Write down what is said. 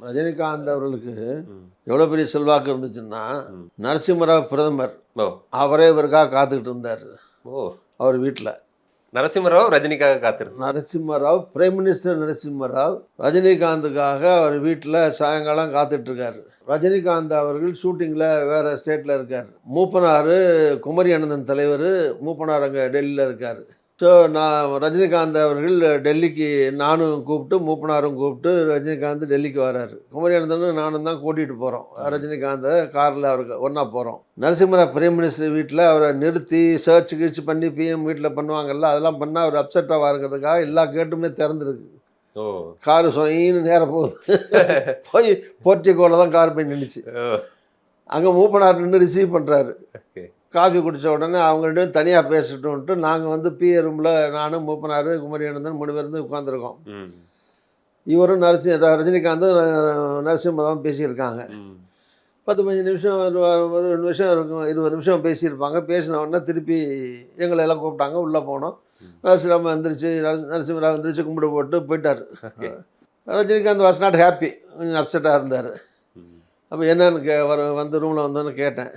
ரஜினிகாந்த் அவர்களுக்கு ம். எவ்வளோ பெரிய செல்வாக்கு இருந்துச்சுன்னா, ம். நரசிம்மராவ் பிரதமர் ஓ அவரே இவருக்காக காத்துக்கிட்டு இருந்தார் ஓ அவர் வீட்டில். நரசிம்மராவ் ரஜினிக்காக காத்திருந்தார். நரசிம்மராவ் பிரைம் மினிஸ்டர் நரசிம்மராவ் ரஜினிகாந்துக்காக அவர் வீட்டில் சாயங்காலம் காத்துட்ருக்காரு. ரஜினிகாந்த் அவர்கள் ஷூட்டிங்கில் வேறு ஸ்டேட்டில் இருக்கார். மூப்பனார் குமரி அனந்தன் தலைவர் மூப்பனார் அங்கே டெல்லியில் இருக்கார். ஸோ நான் ரஜினிகாந்த் அவர்கள் டெல்லிக்கு நானும் கூப்பிட்டு மூப்பனாரும் கூப்பிட்டு ரஜினிகாந்த் டெல்லிக்கு வராரு. குமரி அனந்தனும் நானும் தான் கூட்டிகிட்டு போகிறோம் ரஜினிகாந்தை காரில் அவருக்கு ஒன்றா போகிறோம். நரசிம்மராவ் பிரைம் மினிஸ்டர் வீட்டில் அவரை நிறுத்தி சர்ச் கீழ்ச்சி பண்ணி பிஎம் வீட்டில் பண்ணுவாங்கல்ல, அதெல்லாம் பண்ணால் அவர் அப்செட் ஆவாருங்கிறதுக்காக எல்லா கேட்டுமே திறந்துருக்கு. ஓ காரு சொயின்னு நேரம் போகுது. போய் போர்ட்டிகோவில் தான் கார் போய் நின்றுச்சு. ஓ அங்கே மூப்பனார் நின்று ரிசீவ் பண்ணுறாரு. ஓகே காஃபி குடித்த உடனே அவங்க ரெண்டு பேரும் தனியாக பேசிட்டோன்ட்டு நாங்கள் வந்து பிஏ ரூமில் நானும் மூப்பனார் குமரி அனந்தன் 3 பேர் இருந்து உட்காந்துருக்கோம். ம் இவரும் ரஜினிகாந்த் நரசிம்மராவும் பேசியிருக்காங்க. ம் 10-15 நிமிஷம் ஒரு நிமிஷம் இருக்கும், 20 நிமிஷம் பேசியிருப்பாங்க. பேசின உடனே திருப்பி எங்களை எல்லாம் கூப்பிட்டாங்க, உள்ளே போனோம். நரசிம்மராவ் வந்துருச்சு கும்பிடு போட்டு போயிட்டார். Okay Rajinikanth was not happy, கொஞ்சம் அப்செட்டாக இருந்தார். ம் அப்போ என்னன்னு வந்து ரூமில் வந்தோன்னு கேட்டேன்.